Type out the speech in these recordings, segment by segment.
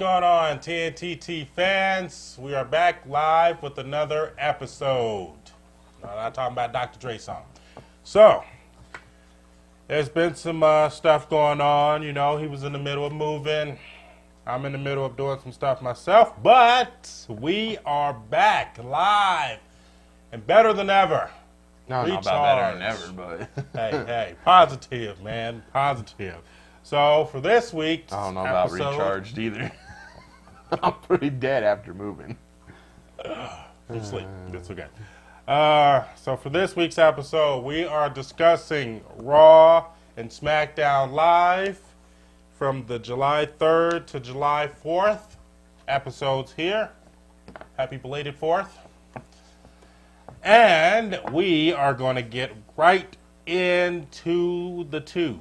going on, TNTT fans? We are back live with another episode. I'm not talking about Dr. Dre song. So, there's been some stuff going on. You know, he was in the middle of moving. I'm in the middle of doing some stuff myself. But we are back live and better than ever. No, not about better than ever, but... hey, positive, man. Positive. So, for this week's I don't know episode, about recharged either. I'm pretty dead after moving. Good sleep. It's okay. So, for this week's episode, we are discussing Raw and SmackDown Live from the July 3rd to July 4th episodes here. Happy belated 4th. And we are going to get right into the two.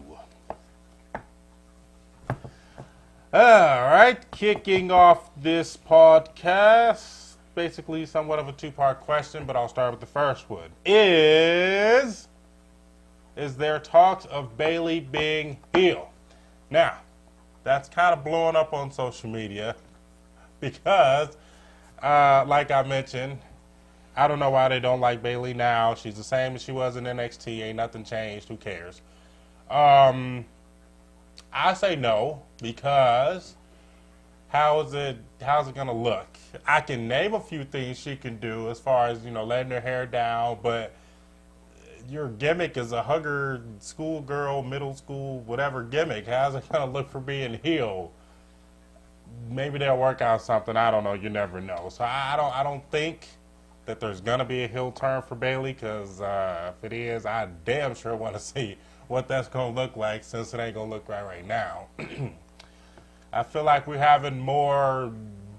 All right, kicking off this podcast, basically somewhat of a two-part question, but I'll start with the first one. Is there talks of Bayley being heel? Now, that's kind of blowing up on social media because, like I mentioned, I don't know why they don't like Bayley now. She's the same as she was in NXT. Ain't nothing changed. Who cares? I say no because how's it gonna look? I can name a few things she can do as far as, you know, letting her hair down, but your gimmick is a hugger, schoolgirl, middle school, whatever gimmick. How's it gonna look for being heel? Maybe they'll work out something. I don't know. You never know. So I don't think that there's gonna be a heel turn for Bayley, because if it is, I damn sure want to see what that's gonna look like, since it ain't gonna look right now. I feel like we're having more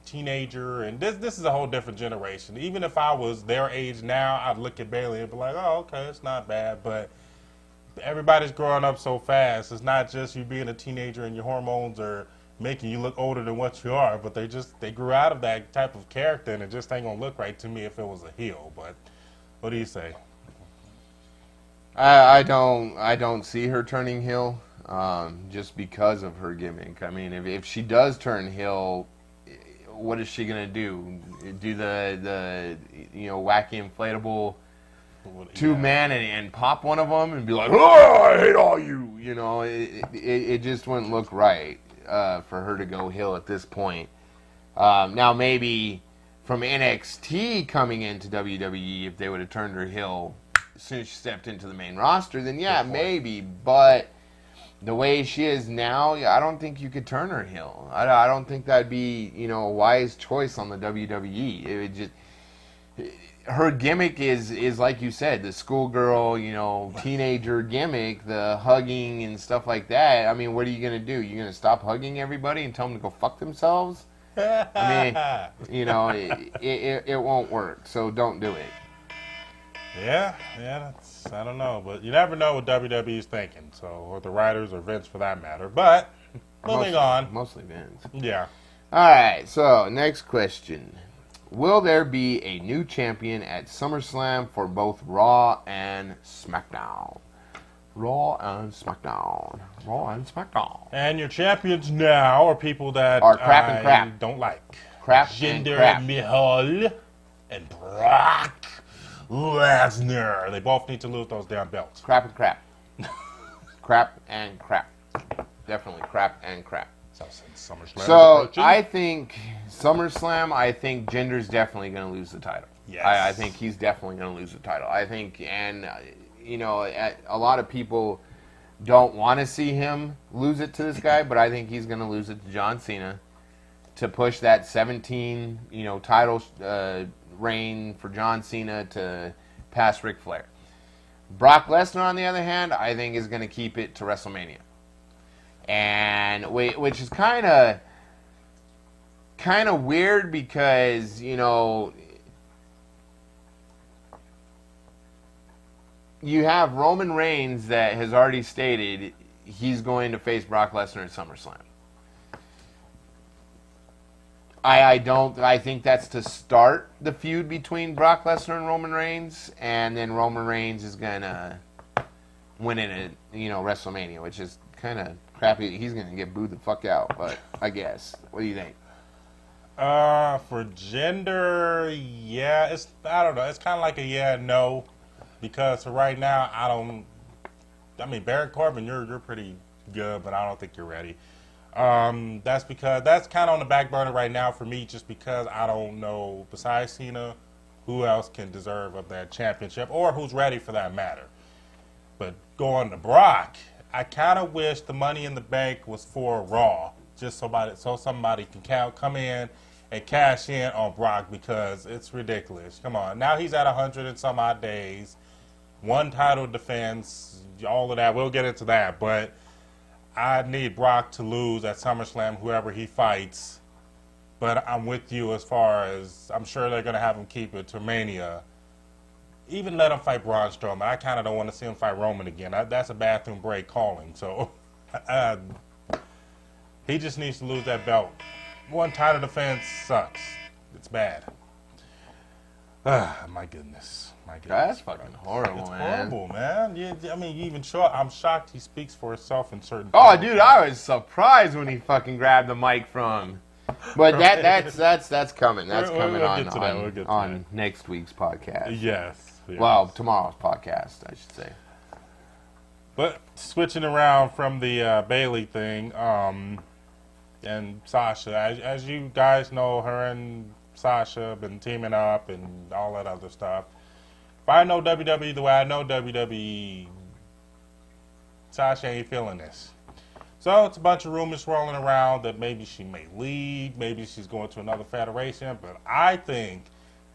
teenager, and this is a whole different generation. Even if I was their age now, I'd look at Bayley and be like, oh, okay, it's not bad, but everybody's growing up so fast. It's not just you being a teenager and your hormones are making you look older than what you are, but they grew out of that type of character, and it just ain't gonna look right to me if it was a heel. But what do you say? I don't see her turning heel, just because of her gimmick. I mean, if she does turn heel, what is she gonna do? Do the wacky inflatable two-man and pop one of them and be like, oh, I hate all you. You know, it just wouldn't look right for her to go heel at this point. Now maybe from NXT coming into WWE, if they would have turned her heel as soon as she stepped into the main roster, then yeah, maybe. But the way she is now, I don't think you could turn her heel. I don't think that'd be, a wise choice on the WWE. It would just, her gimmick is like you said, the schoolgirl, teenager gimmick, the hugging and stuff like that. I mean, what are you gonna do? You're gonna stop hugging everybody and tell them to go fuck themselves? I mean, it won't work. So don't do it. Yeah, I don't know, but you never know what WWE's thinking, so, or the writers or Vince for that matter. But moving on, mostly Vince. Yeah. All right. So next question: will there be a new champion at SummerSlam for both Raw and SmackDown? Raw and SmackDown. Raw and SmackDown. And your champions now are people that are crap and crap. Don't like. Crap Jinder and crap. Mahal and Brock Lesnar. They both need to lose those damn belts. Crap and crap. Crap and crap. Definitely crap and crap. So I think SummerSlam, Jinder's definitely going to lose the title. Yes. I think he's definitely going to lose the title. I think, and a lot of people don't want to see him lose it to this guy, but I think he's going to lose it to John Cena to push that 17, title reign for John Cena to pass Ric Flair. Brock Lesnar, on the other hand, I think is going to keep it to WrestleMania. And which is kind of weird because, you have Roman Reigns that has already stated he's going to face Brock Lesnar at SummerSlam. I think that's to start the feud between Brock Lesnar and Roman Reigns, and then Roman Reigns is gonna win it at WrestleMania, which is kind of crappy. He's gonna get booed the fuck out, but I guess. What do you think? For gender, yeah, I don't know. It's kind of like a yeah, no, because for right now, I mean, Baron Corbin, you're pretty good, but I don't think you're ready. That's because that's kind of on the back burner right now for me, just because I don't know, besides Cena, who else can deserve of that championship or who's ready for that matter. But going to Brock, I kind of wish the Money in the Bank was for Raw, just so somebody can come in and cash in on Brock, because it's ridiculous. Come on, now he's at 100 and some odd days, one title defense, all of that. We'll get into that, but I need Brock to lose at SummerSlam, whoever he fights. But I'm with you as far as I'm sure they're going to have him keep it to Mania. Even let him fight Braun Strowman. I kind of don't want to see him fight Roman again. That's a bathroom break calling. So he just needs to lose that belt. One title defense sucks. It's bad. My goodness. That's fucking horrible, it's man. Horrible, man. I mean, I'm shocked he speaks for himself in certain. Oh, dude, I was surprised when he fucking grabbed the mic from him. But that's coming. That's coming on next week's podcast. Yes. Well, tomorrow's podcast, I should say. But switching around from the Bayley thing, and Sasha, as you guys know, her and Sasha have been teaming up and all that other stuff. If I know WWE the way I know WWE, Sasha ain't feeling this. So it's a bunch of rumors swirling around that maybe she may leave, maybe she's going to another federation, but I think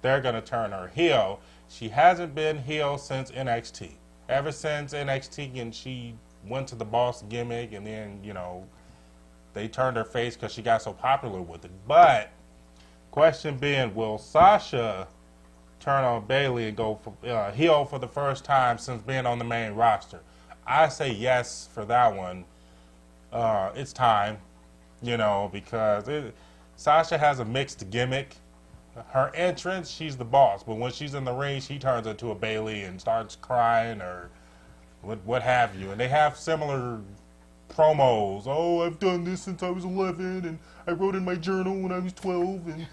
they're going to turn her heel. She hasn't been heel since NXT. Ever since NXT, and she went to the boss gimmick, and then, they turned her face because she got so popular with it. But, question being, will Sasha turn on Bayley and go for, heel for the first time since being on the main roster? I say yes for that one. It's time, because Sasha has a mixed gimmick. Her entrance, she's the boss, but when she's in the ring, she turns into a Bayley and starts crying or what have you. And they have similar promos. Oh, I've done this since I was 11, and I wrote in my journal when I was 12, and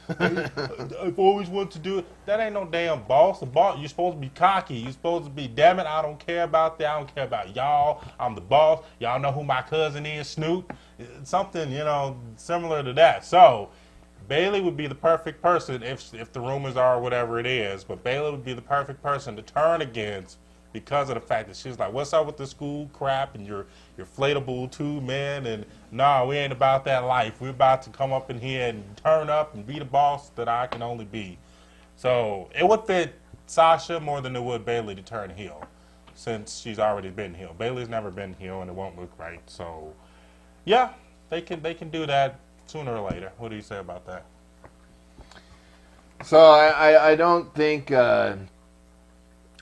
I've always wanted to do it. That ain't no damn boss. The boss, you're supposed to be cocky. You're supposed to be, damn it, I don't care about that. I don't care about y'all. I'm the boss. Y'all know who my cousin is, Snoop. Something, similar to that. So Bayley would be the perfect person if the rumors are whatever it is, but Bayley would be the perfect person to turn against, because of the fact that she's like, what's up with the school crap and your inflatable tube, man? And nah, we ain't about that life. We're about to come up in here and turn up and be the boss that I can only be. So it would fit Sasha more than it would Bayley to turn heel, since she's already been heel. Bayley's never been heel, and it won't look right. So yeah, they can do that sooner or later. What do you say about that? So I don't think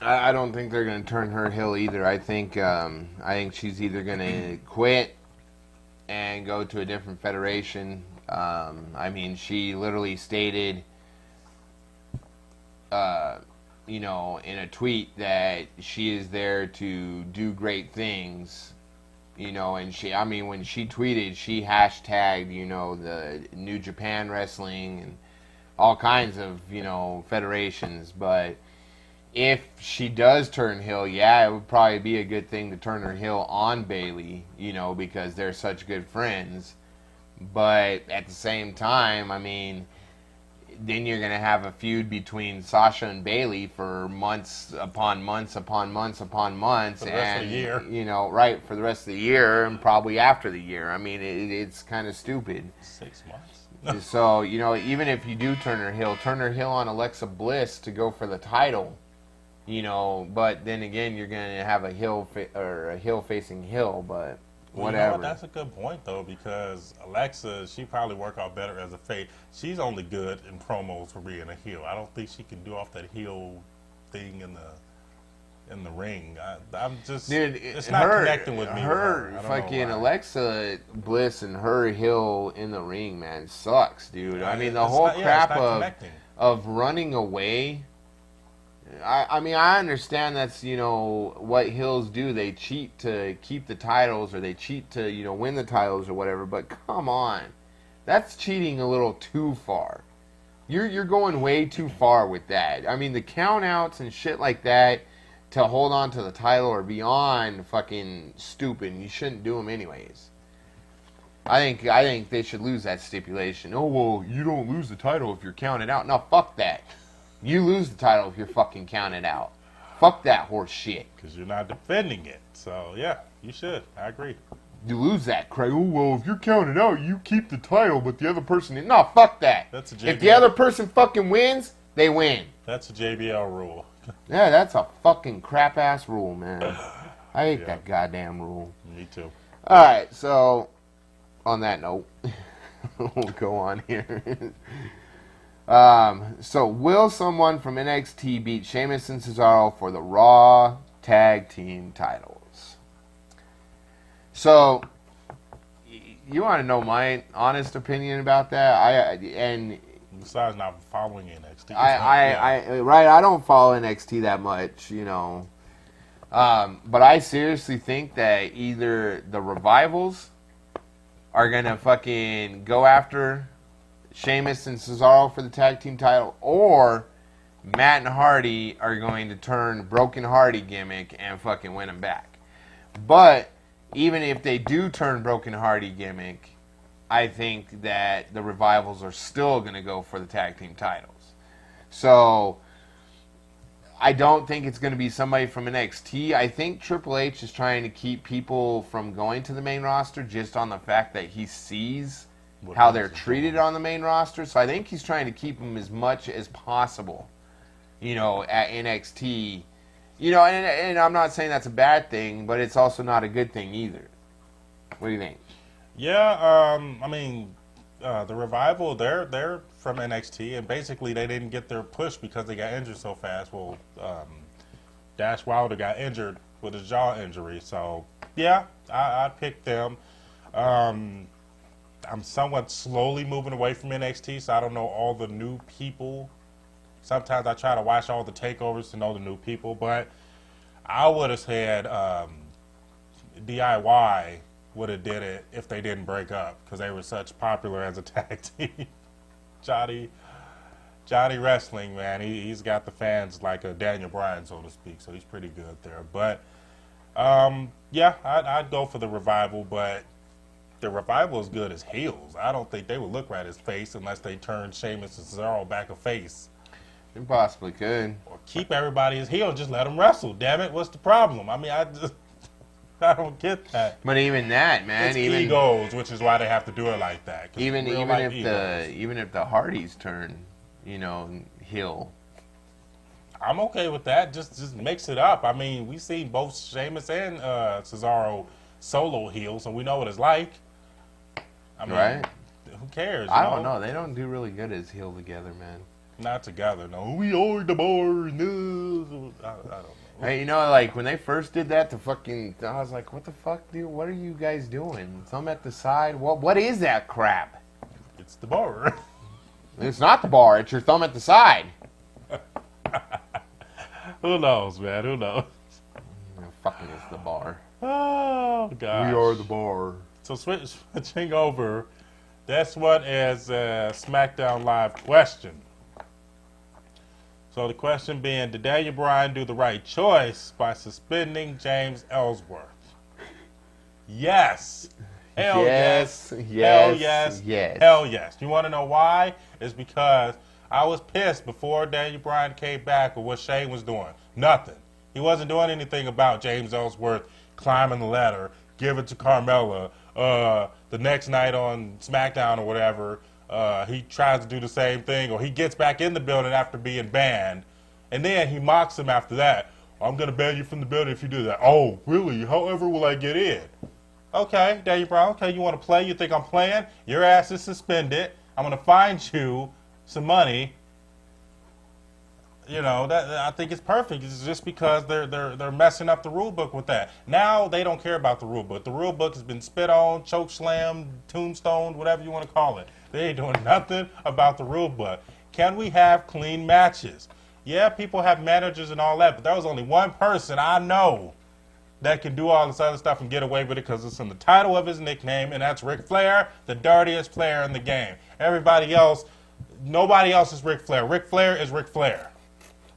I don't think they're going to turn her heel either. I think she's either going to quit and go to a different federation. I mean, she literally stated, in a tweet that she is there to do great things. And when she tweeted, she hashtagged, the New Japan Wrestling and all kinds of, federations. But if she does turn heel, yeah, it would probably be a good thing to turn her heel on Bayley, because they're such good friends. But at the same time, then you're going to have a feud between Sasha and Bayley for months upon months upon months upon months. For the rest of the year. Right, for the rest of the year and probably after the year. It's kind of stupid. 6 months. So, even if you do turn her heel on Alexa Bliss to go for the title. But then again, you're going to have a heel facing heel, but whatever. That's a good point, though, because Alexa, she probably work out better as a face. She's only good in promos for being a heel. I don't think she can do off that heel thing in the ring. I'm just, dude, it's not connecting with me. Her fucking Alexa Bliss and her heel in the ring, man, sucks, dude. The whole crap of running away. I understand that's, what heels do. They cheat to keep the titles, or they cheat to, win the titles or whatever. But come on. That's cheating a little too far. You're going way too far with that. I mean, the countouts and shit like that to hold on to the title are beyond fucking stupid. You shouldn't do them anyways. I think they should lose that stipulation. Oh, well, you don't lose the title if you're counted out. No, fuck that. You lose the title if you're fucking counted out. Fuck that horse shit. Because you're not defending it. So, yeah, you should. I agree. You lose that, Craig. Oh, well, if you're counted out, you keep the title, but the other person... No, fuck that. That's a JBL. If the other person fucking wins, they win. That's a JBL rule. Yeah, that's a fucking crap-ass rule, man. I hate that goddamn rule. Me too. All right, so on that note, we'll go on here. So will someone from NXT beat Sheamus and Cesaro for the Raw Tag Team titles? So, you want to know my honest opinion about that? Besides not following NXT. I don't follow NXT that much, you know. But I seriously think that either the Revivals are going to fucking go after Sheamus and Cesaro for the tag team title, or Matt and Hardy are going to turn Broken Hardy gimmick and fucking win them back. But even if they do turn Broken Hardy gimmick, I think that the Revivals are still going to go for the tag team titles. So I don't think it's going to be somebody from NXT. I think Triple H is trying to keep people from going to the main roster just on the fact that he sees how they're treated on the main roster. So I think he's trying to keep them as much as possible, you know, at NXT. You know, and I'm not saying that's a bad thing, but it's also not a good thing either. What do you think? Yeah, I mean, the Revival, they're from NXT, and basically they didn't get their push because they got injured so fast. Well, Dash Wilder got injured with his jaw injury, so yeah, I picked them. I'm somewhat slowly moving away from NXT, so I don't know all the new people. Sometimes I try to watch all the takeovers to know the new people, but I would have said DIY would have did it if they didn't break up because they were such popular as a tag team. Johnny Wrestling, man, he's got the fans like a Daniel Bryan, so to speak, so he's pretty good there. But, yeah, I'd go for the Revival, but the Revival is good as heels. I don't think they would look right as face unless they turn Sheamus and Cesaro back a face. They possibly could. Or keep everybody as heel and just let them wrestle. Damn it, what's the problem? I mean, I don't get that. But even that, man, it's egos, which is why they have to do it like that. Even if the Hardys turn, you know, heel, I'm okay with that. Just mix it up. I mean, we've seen both Sheamus and Cesaro solo heels, and we know what it's like. I mean, right? Who cares? I don't know. They don't do really good as heel together, man. Not together, no. We are the bar. No. I don't know. Hey, you know, like when they first did that, I was like, "What the fuck, dude? What are you guys doing? Thumb at the side? What is that crap?" It's the bar. It's not the bar. It's your thumb at the side. Who knows, man? Who knows? Fucking is the bar. Oh gosh. We are the bar. So switching over, that's what is a SmackDown Live question. So the question being, did Daniel Bryan do the right choice by suspending James Ellsworth? Yes. Hell yes. Hell yes. Hell yes. You want to know why? It's because I was pissed before Daniel Bryan came back with what Shane was doing. Nothing. He wasn't doing anything about James Ellsworth climbing the ladder, give it to Carmella. The next night on SmackDown or whatever, he tries to do the same thing, or he gets back in the building after being banned, and then he mocks him after that. I'm going to ban you from the building if you do that. Oh, really? However will I get in? Okay, Daniel Bryan, okay, you want to play? You think I'm playing? Your ass is suspended. I'm going to find you some money. You know, that I think it's perfect. It's just because they're messing up the rule book with that. Now they don't care about the rule book. The rule book has been spit on, choke slammed, tombstoned, whatever you want to call it. They ain't doing nothing about the rule book. Can we have clean matches? Yeah, people have managers and all that, but there was only one person I know that can do all this other stuff and get away with it because it's in the title of his nickname, and that's Ric Flair, the dirtiest player in the game. Everybody else, nobody else is Ric Flair. Ric Flair is Ric Flair.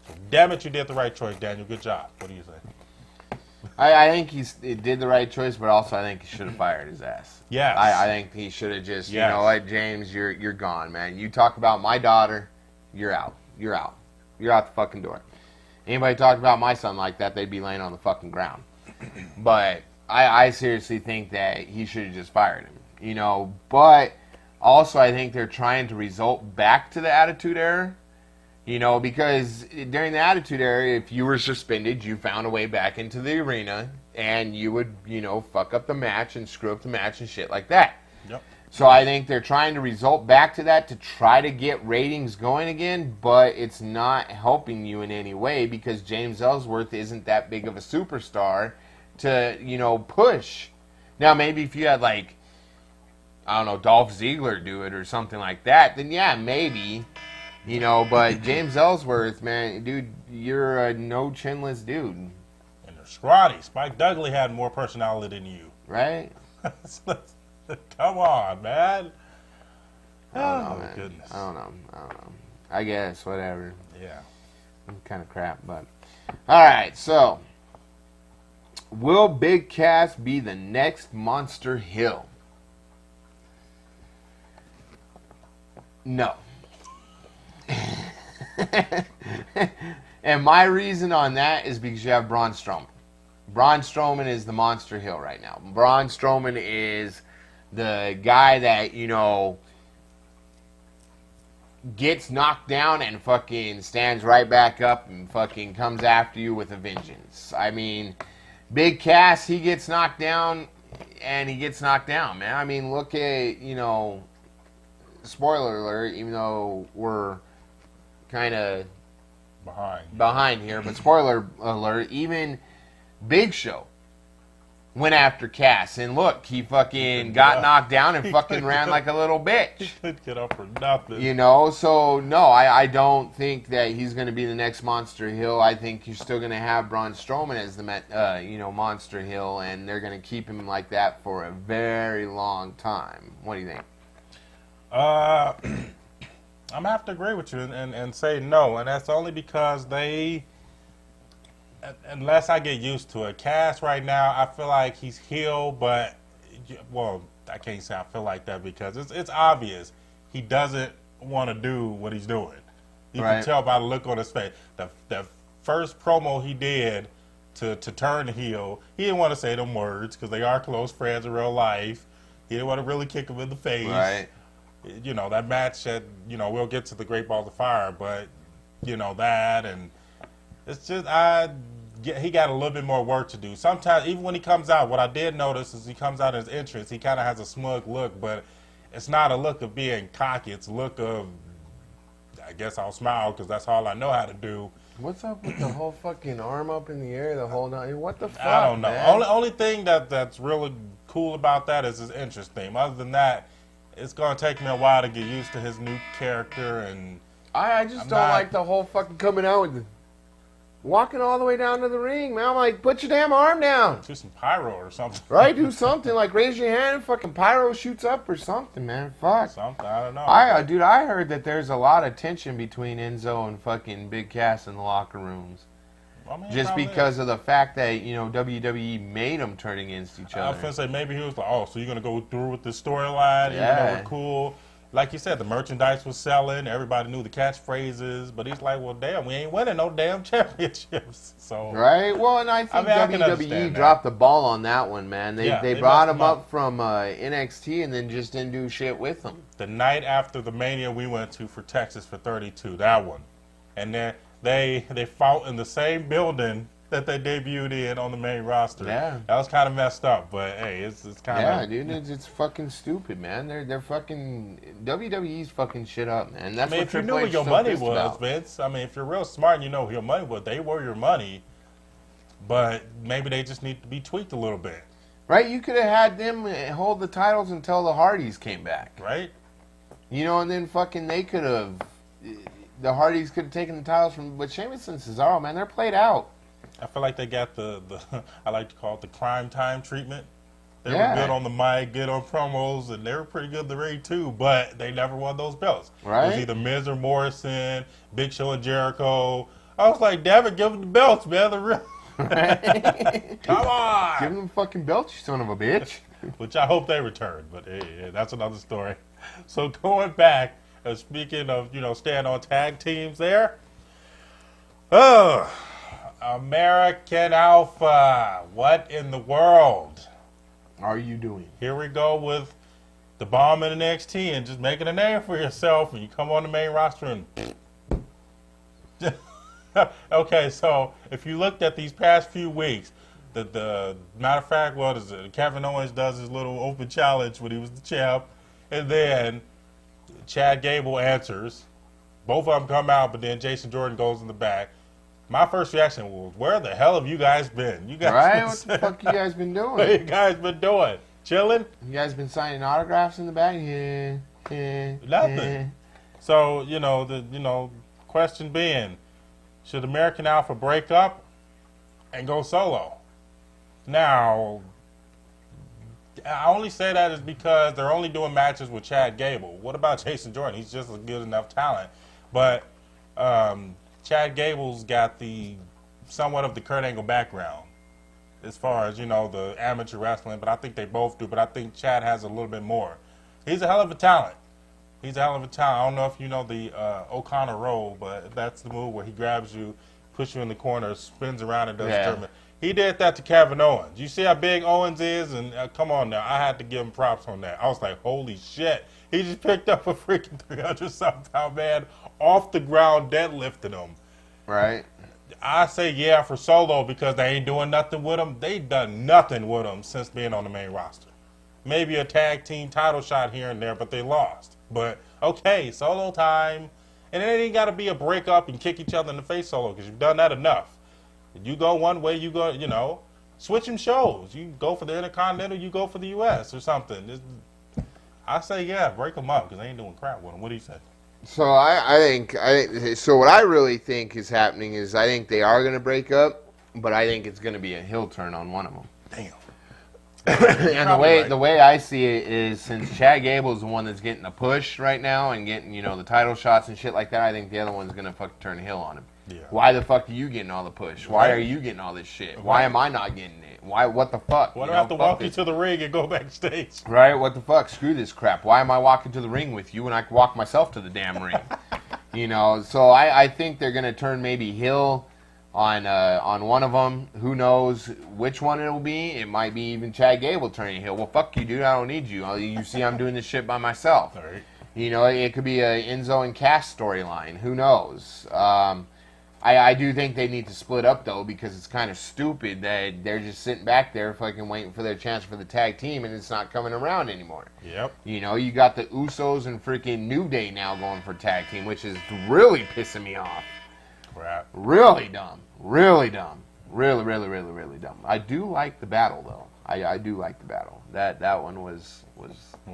So, damn it, you did the right choice, Daniel. Good job. What do you say? I think he did the right choice, but also I think he should have fired his ass. Yes. I think he should have just, you know what, James, you're gone, man. You talk about my daughter, you're out. You're out. You're out the fucking door. Anybody talk about my son like that, they'd be laying on the fucking ground. But I seriously think that he should have just fired him. You know, but also I think they're trying to result back to the Attitude Era. You know, because during the Attitude Era, if you were suspended, you found a way back into the arena, and you would, you know, fuck up the match and screw up the match and shit like that. Yep. So I think they're trying to result back to that to try to get ratings going again, but it's not helping you in any way because James Ellsworth isn't that big of a superstar to, you know, push. Now, maybe if you had, like, I don't know, Dolph Ziggler do it or something like that, then yeah, maybe. You know, but James Ellsworth, man, dude, you're a no chinless dude. And they're scrawny. Spike Dudley had more personality than you. Right? Come on, man. I don't know, man. Goodness. I don't know. I guess, whatever. Yeah. Kind of crap, but. Alright, so. Will Big Cass be the next Monster Hill? No. And my reason on that is because you have Braun Strowman. Braun Strowman is the Monster Hill right now. Braun Strowman is the guy that, you know, gets knocked down and fucking stands right back up and fucking comes after you with a vengeance. I mean, Big Cass, he gets knocked down and he gets knocked down, man. I mean, look at, you know, spoiler alert, even though we're kind of behind here, but spoiler alert, even Big Show went after Cass, and look, he fucking got knocked down and fucking ran like a little bitch. He couldn't get up for nothing. You know, so no, I don't think that he's going to be the next Monster Hill. I think you're still going to have Braun Strowman as the you know, Monster Hill, and they're going to keep him like that for a very long time. What do you think? I'm going to have to agree with you and say no, and that's only because they, unless I get used to it. Cass right now, I feel like he's heel, but, well, I can't say I feel like that because it's obvious he doesn't want to do what he's doing. You can tell by the look on his face. The first promo he did to turn heel, he didn't want to say them words because they are close friends in real life. He didn't want to really kick him in the face. Right. You know, that match that, you know, we'll get to the Great Balls of Fire, but, you know, that, and it's just, he got a little bit more work to do. Sometimes, even when he comes out, what I did notice is he comes out as entrance, he kind of has a smug look, but it's not a look of being cocky. It's a look of, I guess I'll smile because that's all I know how to do. What's up with the whole fucking arm up in the air, the whole night? What the fuck, I don't know. man? Only thing that's really cool about that is his entrance theme. Other than that, it's going to take me a while to get used to his new character, and I just don't like the whole fucking coming out with the walking all the way down to the ring, man. I'm like, put your damn arm down. do some pyro or something. Right? Do something. Like, raise your hand and fucking pyro shoots up or something, man. Fuck. Something, I don't know. Dude, I heard that there's a lot of tension between Enzo and fucking Big Cass in the locker rooms. I mean, Just because of the fact that, you know, WWE made them turn against each I was other. going to say, maybe he was like, oh, so you're going to go through with this storyline, even though it's cool. Like you said, the merchandise was selling. Everybody knew the catchphrases. But he's like, well, damn, we ain't winning no damn championships. So Right? Well, and I think I can WWE understand dropped the ball on that one, man. They they brought messed him up from NXT and then just didn't do shit with him. the night after the Mania we went to for Texas for 32, that one. And then they fought in the same building that they debuted in on the main roster. Yeah. That was kind of messed up, but hey, it's kind of... Yeah, dude, it's fucking stupid, man. They're fucking... WWE's fucking shit up, man. That's I mean, what if you Triple knew H where your is so money pissed was, about. Vince, I mean, if you're real smart and you know where your money was, they were your money, but maybe they just need to be tweaked a little bit. Right? You could have had them hold the titles until the Hardys came back. Right? You know, and then fucking they could have... The Hardys could have taken the titles from... But Sheamus and Cesaro, man, they're played out. I feel like they got the I like to call it the crime time treatment. They Yeah. were good on the mic, good on promos, and they were pretty good in the ring too, but they never won those belts. Right. It was either Miz or Morrison, Big Show and Jericho. I was like, damn it, give them the belts, man. The real Right? Come on! Give them the fucking belt, you son of a bitch. Which I hope they return, but hey, that's another story. So going back, speaking of, staying on tag teams there. Oh, American Alpha. What in the world are you doing? Here we go with the bomb in NXT and just making a name for yourself, and you come on the main roster and okay, so if you looked at these past few weeks, the matter of fact, what is it? Kevin Owens does his little open challenge when he was the champ, and then Chad Gable answers. Both of them come out, but then Jason Jordan goes in the back. My first reaction was, where the hell have you guys been? You guys right? What the fuck you guys been doing? What you guys been doing? Chilling? You guys been signing autographs in the back? Yeah. Nothing. So, the question being, should American Alpha break up and go solo? Now, I only say that is because they're only doing matches with Chad Gable. What about Jason Jordan? He's just a good enough talent. But Chad Gable's got somewhat of the Kurt Angle background as far as, the amateur wrestling, but I think they both do. But I think Chad has a little bit more. He's a hell of a talent. I don't know if you know the O'Connor roll, but that's the move where he grabs you, puts you in the corner, spins around, and does German. He did that to Kevin Owens. You see how big Owens is? And come on now, I had to give him props on that. I was like, holy shit. He just picked up a freaking 300-something man off the ground, deadlifting him. Right. I say yeah for solo because they ain't doing nothing with him. They done nothing with him since being on the main roster. Maybe a tag team title shot here and there, but they lost. But, okay, solo time. And it ain't got to be a breakup and kick each other in the face solo because you've done that enough. You go one way, you go, switching shows. You go for the Intercontinental, you go for the U.S. or something. I say, yeah, break them up because they ain't doing crap with them. What do you say? So I think what I really think is happening is I think they are going to break up, but I think it's going to be a heel turn on one of them. Damn. And the way I see it is, since Chad Gable's the one that's getting the push right now and getting the title shots and shit like that, I think the other one's going to fucking turn heel on him. Yeah. Why the fuck are you getting all the push? Why are you getting all this shit? Why am I not getting it? What the fuck? Why do I have to walk you to the ring and go backstage? Right? What the fuck? Screw this crap. Why am I walking to the ring with you when I can walk myself to the damn ring? So I think they're going to turn maybe heel on one of them. Who knows which one it will be? It might be even Chad Gable turning heel. Well, fuck you, dude. I don't need you. You see I'm doing this shit by myself. All right. It could be a Enzo and Cass storyline. Who knows? I do think they need to split up, though, because it's kind of stupid that they're just sitting back there fucking waiting for their chance for the tag team, and it's not coming around anymore. Yep. You got the Usos and freaking New Day now going for tag team, which is really pissing me off. Crap. Really dumb. Really dumb. Really, really, really, really dumb. I do like the battle, though. I do like the battle. That one was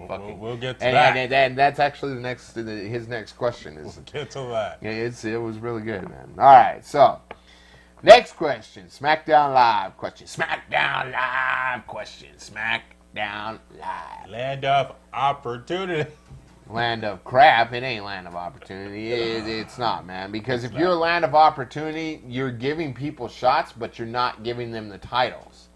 fucking. We'll get to that. And that's actually his next question is. We'll get to that. Yeah, it was really good, man. All right, so next question, SmackDown Live question. SmackDown Live question. SmackDown Live. Land of opportunity. Land of crap. It ain't land of opportunity. It's not, man. Because if you're a land of opportunity, you're giving people shots, but you're not giving them the titles.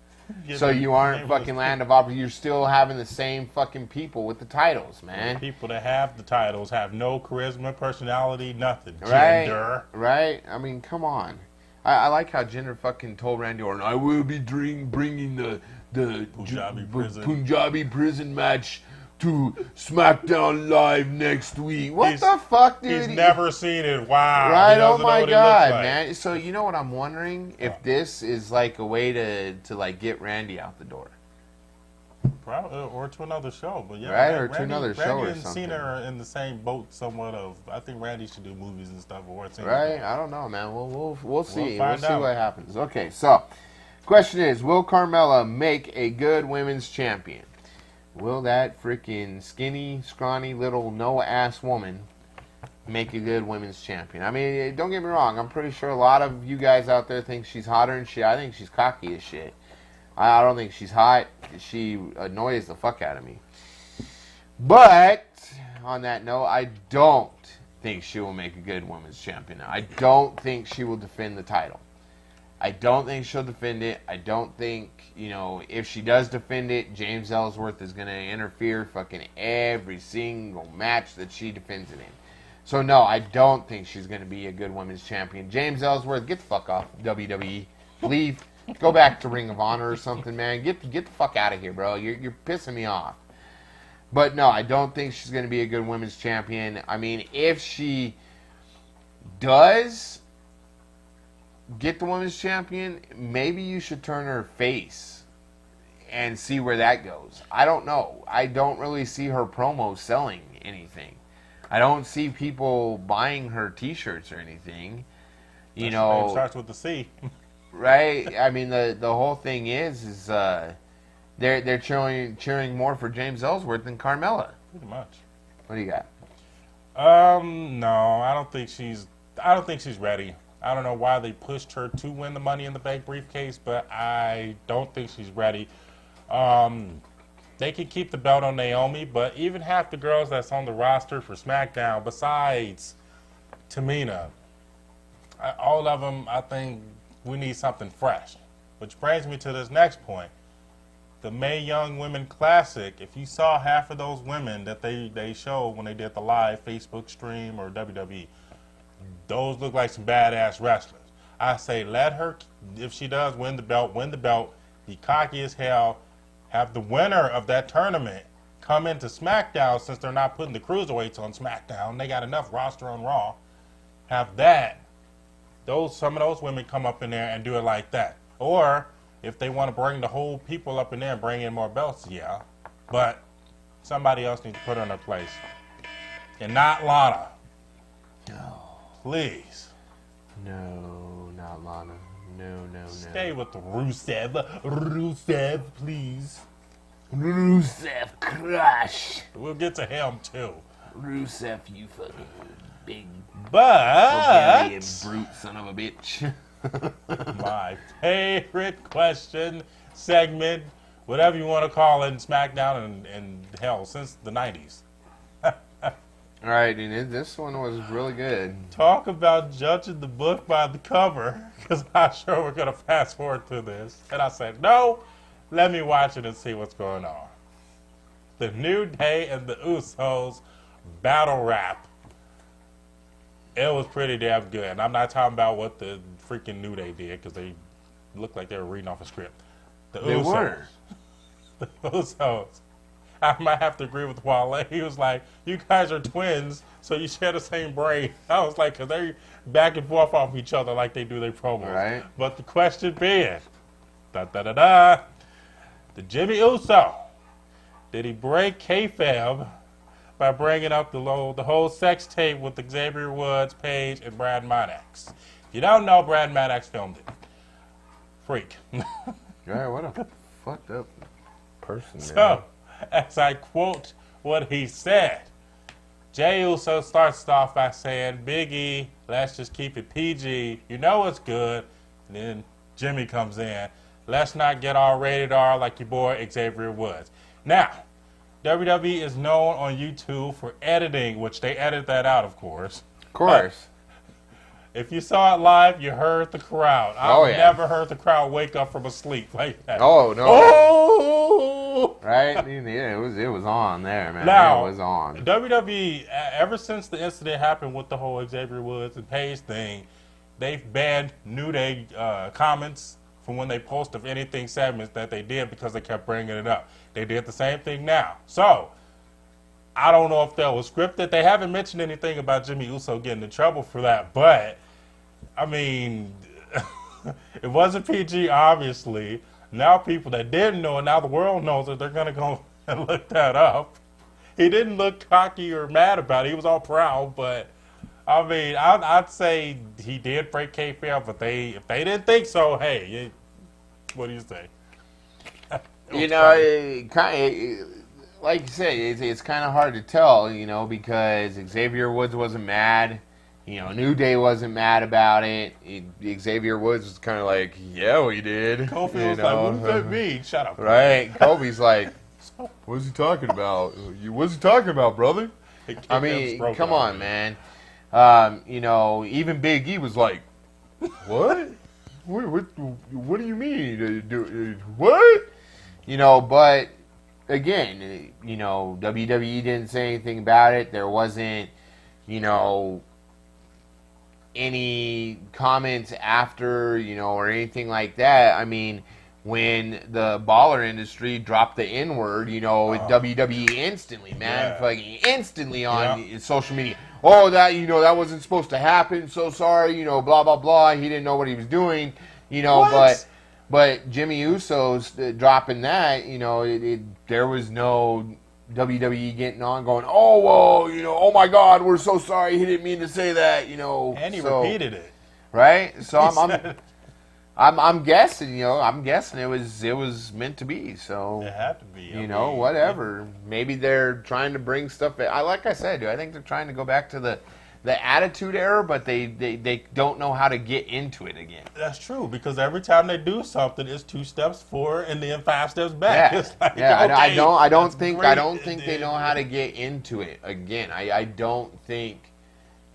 So you aren't fucking land of opportunity. You're still having the same fucking people with the titles, man. The people that have the titles have no charisma, personality, nothing. Right, Gender. right. I mean, come on. I like how Jinder fucking told Randy Orton, I will be bringing the Punjabi prison match to SmackDown Live next week. What the fuck, dude? He's never seen it. Wow. Right? Oh my God, man. So you know what I'm wondering? If this is like a way to like get Randy out the door. Probably, or to another show, but yeah. Right, or to another show or Randy and something. Cena are in the same boat, somewhat of. I think Randy should do movies and stuff. Or right? I don't know, man. We'll see. We'll see what happens. Okay, so question is: will Carmella make a good women's champion? Will that freaking skinny, scrawny little no-ass woman make a good women's champion. I mean, don't get me wrong. I'm pretty sure a lot of you guys out there think she's hotter and shit. I think she's cocky as shit. I don't think she's hot. She annoys the fuck out of me. But on that note, I don't think she will make a good women's champion. I don't think she will defend the title. I don't think she'll defend it. I don't think, if she does defend it, James Ellsworth is going to interfere fucking every single match that she defends it in. So, no, I don't think she's going to be a good women's champion. James Ellsworth, get the fuck off WWE. Leave. Go back to Ring of Honor or something, man. Get the fuck out of here, bro. You're pissing me off. But, no, I don't think she's going to be a good women's champion. I mean, if she does get the women's champion, maybe you should turn her face and see where that goes. I don't know. I don't really see her promo selling anything. I don't see people buying her t-shirts or anything. Her name starts with the C. Right? I mean, the whole thing is they're cheering more for James Ellsworth than Carmella. Pretty much. What do you got? No, I don't think she's ready. I don't know why they pushed her to win the Money in the Bank briefcase, but I don't think she's ready. They can keep the belt on Naomi, but even half the girls that's on the roster for SmackDown, besides Tamina, all of them, I think we need something fresh. Which brings me to this next point. The Mae Young Women Classic, if you saw half of those women that they showed when they did the live Facebook stream or WWE, those look like some badass wrestlers. I say let her, if she does win the belt, be cocky as hell, have the winner of that tournament come into SmackDown since they're not putting the cruiserweights on SmackDown. They got enough roster on Raw. Have that. Some of those women come up in there and do it like that. Or if they want to bring the whole people up in there and bring in more belts, yeah. But somebody else needs to put her in her place. And not Lana. No. Please. No, not Lana. No. Stay with the Rusev. Rusev, please. Rusev, crush. We'll get to him, too. Rusev, you fucking big But brute son of a bitch. my favorite question segment, whatever you want to call it, in SmackDown and hell, since the 90s. All right, and this one was really good. Talk about judging the book by the cover, because I'm sure we're going to fast forward through this. And I said, no, let me watch it and see what's going on. The New Day and the Usos battle rap. It was pretty damn good. And I'm not talking about what the freaking New Day did, because they looked like they were reading off a script. The Usos. The Usos. I might have to agree with Wale. He was like, you guys are twins, so you share the same brain. I was like, because they back and forth off each other like they do their promos. Right. But the question being, the Jimmy Uso, did he break kayfabe by bringing up the whole sex tape with Xavier Woods, Paige, and Brad Maddox? If you don't know, Brad Maddox filmed it. Freak. Yeah, what a fucked up person, man. So, as I quote what he said, Jey Uso starts off by saying, Big E, let's just keep it PG. You know it's good. And then Jimmy comes in. Let's not get all rated R like your boy Xavier Woods. Now, WWE is known on YouTube for editing, which they edit that out, of course. Of course. If you saw it live, you heard the crowd. I've never heard the crowd wake up from a sleep like that. Oh, no. Oh! Right? Yeah, it was on there, man. Now, it was on. WWE, ever since the incident happened with the whole Xavier Woods and Paige thing, they've banned New Day comments from when they post of anything segments that they did because they kept bringing it up. They did the same thing now. So, I don't know if that was scripted. They haven't mentioned anything about Jimmy Uso getting in trouble for that, but I mean, it wasn't PG, obviously. Now people that didn't know it, now the world knows it, they're going to go and look that up. He didn't look cocky or mad about it. He was all proud, but, I mean, I'd say he did break kayfabe, but if they didn't think so, hey, what do you say? like you say, it's kind of hard to tell, because Xavier Woods wasn't mad. New Day wasn't mad about it. Xavier Woods was kind of like, yeah, we did. Kofi was like, what does that mean? Shut up. Right. Kofi's like, what's he talking about? What's he talking about, brother? I mean, come on, man. Even Big E was like, what? What do you mean? What? But again, WWE didn't say anything about it. There wasn't, any comments after, or anything like that. I mean, when the baller industry dropped the N-word, WWE instantly, man, fucking instantly on social media. Oh, that, that wasn't supposed to happen. So sorry, blah, blah, blah. He didn't know what he was doing, but Jimmy Uso's dropping that, there was no WWE getting on going, oh, well, oh my God, we're so sorry. He didn't mean to say that, And he repeated it. Right? So I'm guessing, it was meant to be. So it had to be. Whatever. Maybe they're trying to bring stuff. Like I said, I think they're trying to go back to the Attitude Era, but they don't know how to get into it again. That's true, because every time they do something, it's 2 steps forward and then 5 steps back. Yeah, it's like, yeah. Okay, I don't think they know how to get into it again. I don't think,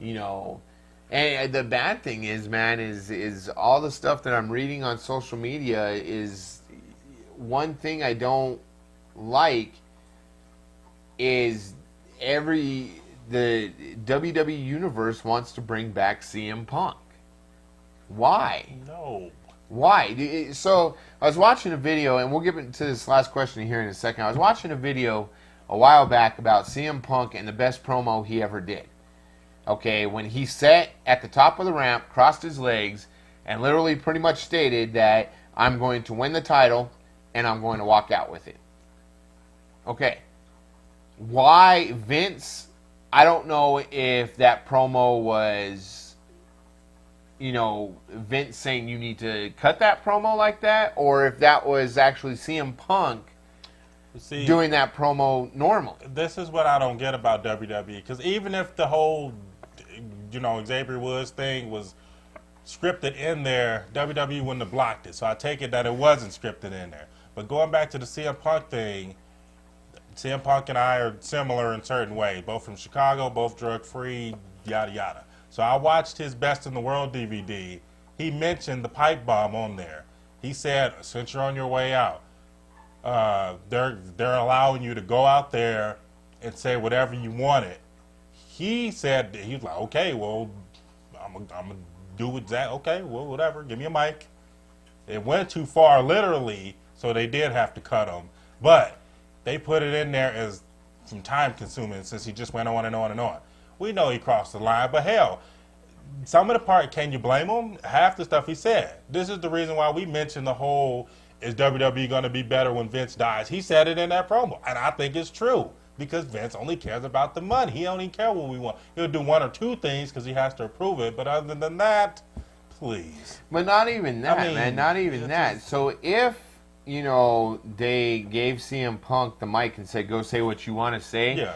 And the bad thing is, man, is all the stuff that I'm reading on social media is one thing I don't like is the WWE Universe wants to bring back CM Punk. Why? No. Why? So I was watching a video, and we'll get into this last question here in a second. I was watching a video a while back about CM Punk and the best promo he ever did. Okay, when he sat at the top of the ramp, crossed his legs, and literally pretty much stated that I'm going to win the title and I'm going to walk out with it. Okay. Why Vince? I don't know if that promo was, Vince saying you need to cut that promo like that, or if that was actually CM Punk doing that promo normal. This is what I don't get about WWE, because even if the whole, Xavier Woods thing was scripted in there, WWE wouldn't have blocked it. So I take it that it wasn't scripted in there. But going back to the CM Punk thing, CM Punk and I are similar in certain ways, both from Chicago, both drug-free, yada, yada. So I watched his Best in the World DVD. He mentioned the pipe bomb on there. He said, since you're on your way out, they're allowing you to go out there and say whatever you wanted. He said, he was like, okay, well, I'm going to do exactly, okay, well, whatever, give me a mic. It went too far, literally, so they did have to cut him. But they put it in there as some time consuming since he just went on and on and on. We know he crossed the line, but hell, some of the part, can you blame him? Half the stuff he said. This is the reason why we mentioned the whole, is WWE going to be better when Vince dies? He said it in that promo, and I think it's true, because Vince only cares about the money. He don't even care what we want. He'll do 1 or 2 things because he has to approve it, but other than that, please. But not even that, man, not even that. So if they gave CM Punk the mic and said, go say what you want to say. Yeah.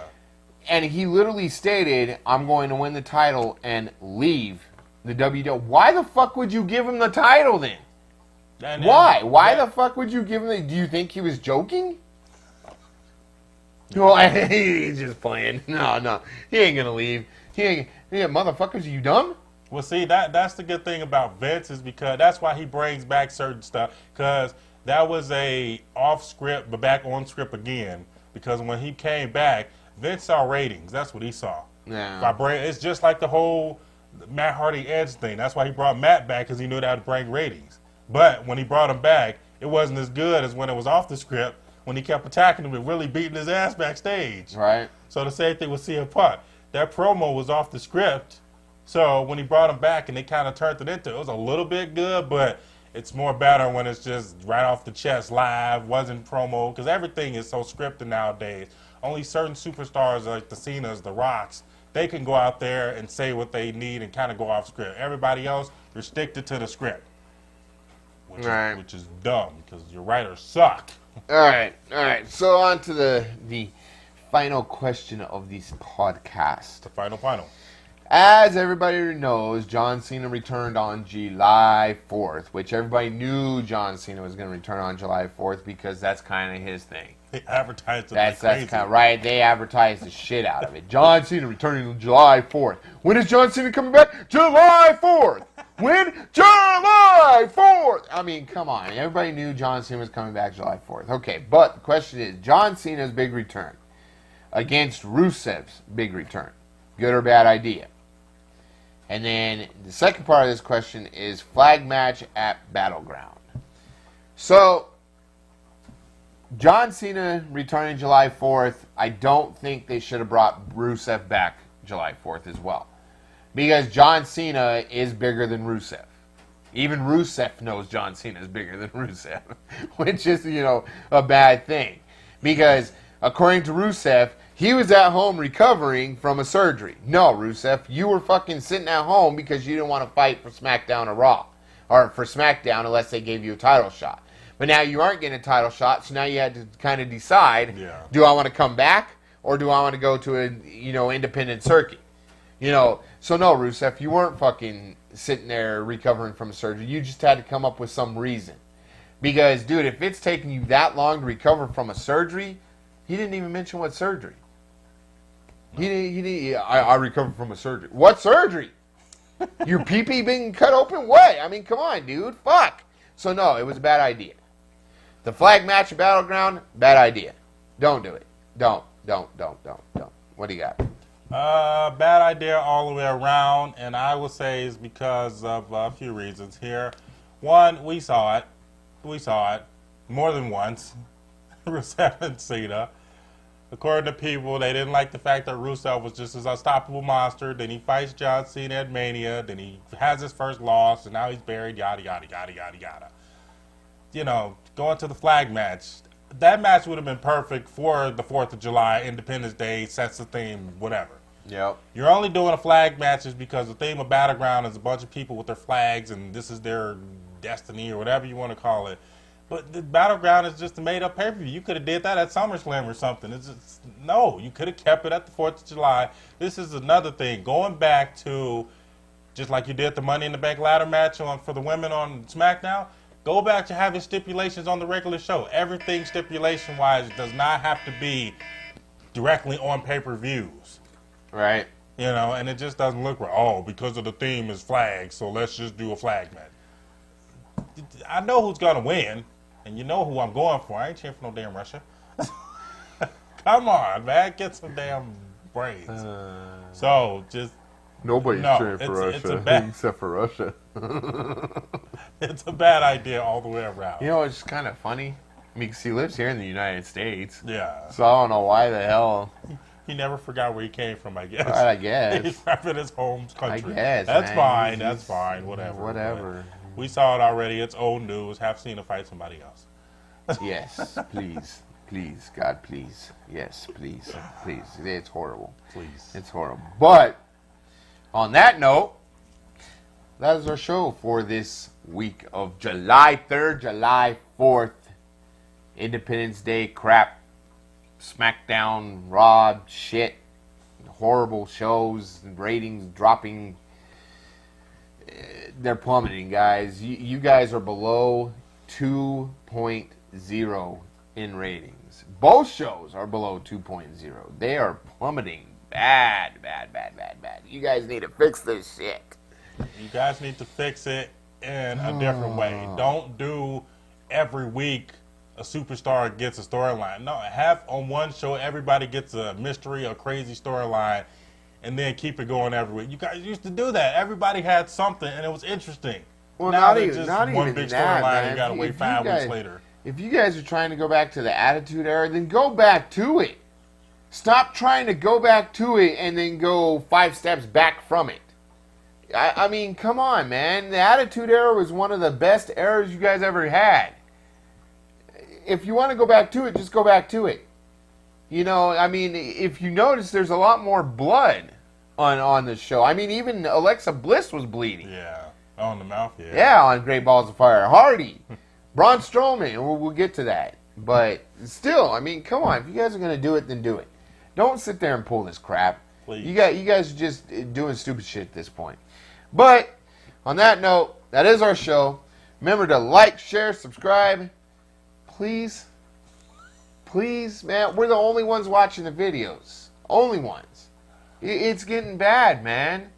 And he literally stated, I'm going to win the title and leave the WWE. Why the fuck would you give him the title then? Why? Why the fuck would you give him the... Do you think he was joking? Well, he's just playing. No. He ain't going to leave. Motherfuckers, are you dumb? Well, see, that's the good thing about Vince, is because that's why he brings back certain stuff, because that was a off script, but back on script again. Because when he came back, Vince saw ratings. That's what he saw. Yeah. It's just like the whole Matt Hardy Edge thing. That's why he brought Matt back, because he knew that would bring ratings. But when he brought him back, it wasn't as good as when it was off the script, when he kept attacking him and really beating his ass backstage. Right. So the same thing with CM Punk. That promo was off the script. So when he brought him back and they kind of turned it was a little bit good, but it's more better when it's just right off the chest, live, wasn't promo, because everything is so scripted nowadays. Only certain superstars like the Cenas, the Rocks, they can go out there and say what they need and kind of go off script. Everybody else restricted to the script, which is dumb, because your writers suck. All right. So on to the final question of this podcast. The final. As everybody knows, John Cena returned on July 4th, which everybody knew John Cena was going to return on July 4th because that's kind of his thing. They advertised it That's crazy. kind of right. They advertised the shit out of it. John Cena returning on July 4th. When is John Cena coming back? July 4th. When? July 4th. I mean, come on. Everybody knew John Cena was coming back July 4th. Okay, but the question is, John Cena's big return against Rusev's big return. Good or bad idea? And then the second part of this question is flag match at Battleground. So, John Cena returning July 4th, I don't think they should have brought Rusev back July 4th as well. Because John Cena is bigger than Rusev. Even Rusev knows John Cena is bigger than Rusev. Which is, a bad thing. Because, according to Rusev, he was at home recovering from a surgery. No, Rusev, you were fucking sitting at home because you didn't want to fight for SmackDown or Raw. Or for SmackDown unless they gave you a title shot. But now you aren't getting a title shot, so now you had to kind of decide, do I want to come back or do I want to go to an independent circuit? So no, Rusev, you weren't fucking sitting there recovering from a surgery. You just had to come up with some reason. Because, dude, if it's taking you that long to recover from a surgery, he didn't even mention what surgery. I recovered from a surgery. What surgery? Your pee-pee being cut open? What? I mean, come on, dude. Fuck. So, no, it was a bad idea. The flag match at Battleground, bad idea. Don't do it. Don't. What do you got? Bad idea all the way around, and I would say it's because of a few reasons here. One, we saw it more than once. Rusev and Cena. According to people, they didn't like the fact that Rusev was just this unstoppable monster. Then he fights John Cena at Mania. Then he has his first loss, and now he's buried, yada, yada, yada, yada, yada. Going to the flag match. That match would have been perfect for the 4th of July, Independence Day, sets the theme, whatever. Yep. You're only doing a flag matches because the theme of Battleground is a bunch of people with their flags, and this is their destiny or whatever you want to call it. But the Battleground is just a made-up pay-per-view. You could have did that at SummerSlam or something. No, you could have kept it at the 4th of July. This is another thing. Going back to, just like you did the Money in the Bank ladder match for the women on SmackDown, go back to having stipulations on the regular show. Everything stipulation-wise does not have to be directly on pay-per-views. Right. And it just doesn't look right. Oh, because of the theme is flag, so let's just do a flag match. I know who's going to win. And you know who I'm going for. I ain't cheering for no damn Russia. Come on, man. Get some damn brains. Nobody's cheering for Russia except for Russia. It's a bad idea all the way around. It's kind of funny. I mean, 'cause he lives here in the United States. Yeah. So I don't know why the hell. He never forgot where he came from, I guess. I guess. He's repping his home country. I guess, That's man. fine. That's fine. Whatever. Whatever. We saw it already. It's old news. Have Cena fight somebody else. Yes, please. Please, God, please. Yes, please. Please. It's horrible. Please. It's horrible. But, on that note, that is our show for this week of July 3rd, July 4th. Independence Day crap. SmackDown, Raw, shit. Horrible shows. Ratings dropping. They're plummeting, guys. You guys are below 2.0 in ratings. Both shows are below 2.0. They are plummeting. Bad. You guys need to fix this shit. You guys need to fix it in a different way. Don't do every week a superstar gets a storyline. No, have on one show everybody gets a mystery, a crazy storyline, and then keep it going every week. You guys used to do that. Everybody had something, and it was interesting. Well, now not it's just even one big that, storyline, man. and you got to wait 5 weeks later. If you guys are trying to go back to the Attitude Era, then go back to it. Stop trying to go back to it and then go 5 steps back from it. I mean, come on, man. The Attitude Era was one of the best eras you guys ever had. If you want to go back to it, just go back to it. I mean, if you notice, there's a lot more blood on the show. I mean, even Alexa Bliss was bleeding. Yeah, on the mouth, yeah. Yeah, on Great Balls of Fire. Hardy, Braun Strowman, we'll get to that. But still, I mean, come on. If you guys are going to do it, then do it. Don't sit there and pull this crap. Please. You guys are just doing stupid shit at this point. But on that note, that is our show. Remember to like, share, subscribe. Please, man. We're the only ones watching the videos. Only ones. It's getting bad, man.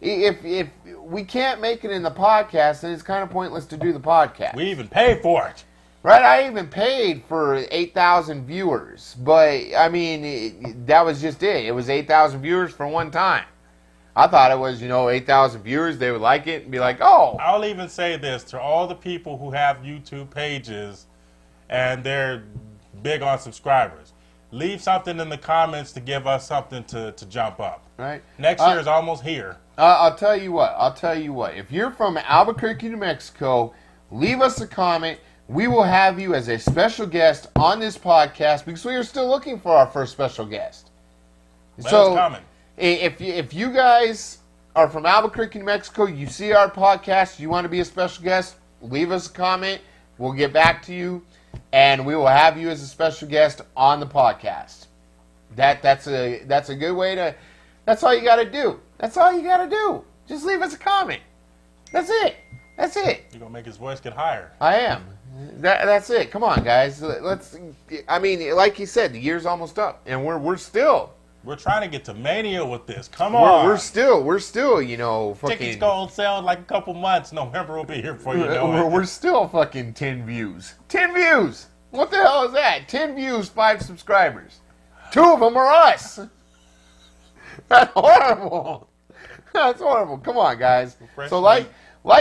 If we can't make it in the podcast, then it's kind of pointless to do the podcast. We even pay for it. Right, I even paid for 8,000 viewers, but I mean, that was just it. It was 8,000 viewers for one time. I thought it was, 8,000 viewers, they would like it and be like, oh. I'll even say this to all the people who have YouTube pages and they're big on subscribers. Leave something in the comments to give us something to jump up. Right. Next year is almost here. I'll tell you what. If you're from Albuquerque, New Mexico, leave us a comment. We will have you as a special guest on this podcast because we are still looking for our first special guest. So, coming. If you guys are from Albuquerque, New Mexico, you see our podcast, you want to be a special guest, leave us a comment. We'll get back to you, and we will have you as a special guest on the podcast. That's a good way to. That's all you got to do. That's all you got to do. Just leave us a comment. That's it. You're gonna make his voice get higher. I am. That's it. Come on, guys. I mean, like you said, the year's almost up, and we're still. We're trying to get to Mania with this. Come on. We're still, fucking. Tickets go on sale in like a couple months. November will be here before you know it. We're still fucking 10 views. 10 views. What the hell is that? 10 views, 5 subscribers. 2 of them are us. That's horrible. That's horrible. Come on, guys. So like,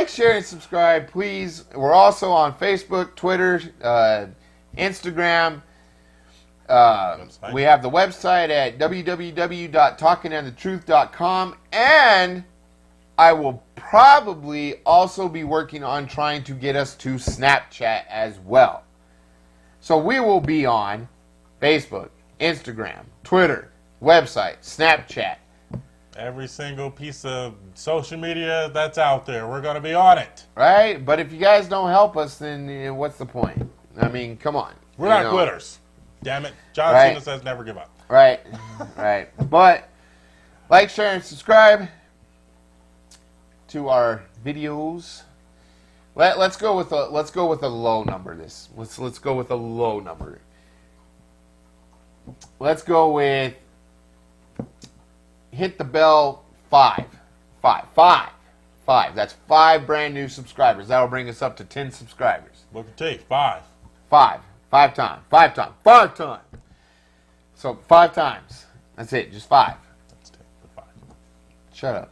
share, and subscribe, please. We're also on Facebook, Twitter, Instagram. We have the website at www.talkingandthetruth.com, and I will probably also be working on trying to get us to Snapchat as well. So we will be on Facebook, Instagram, Twitter, website, Snapchat. Every single piece of social media that's out there, we're going to be on it. Right? But if you guys don't help us, then what's the point? I mean, come on. We're not quitters. Damn it. John Cena says never give up. Right. Right. But like, share, and subscribe to our videos. Let's go with a low number. Let's go with a low number. Let's go with hit the bell 5. That's 5 brand new subscribers. That'll bring us up to 10 subscribers. Look at T. 5. 5 times. So 5 times. That's it. Just 5. Let's take the 5. Shut up.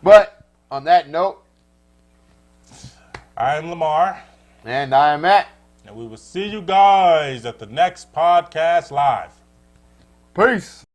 But on that note, I'm Lamar. And I am Matt. And we will see you guys at the next podcast live. Peace.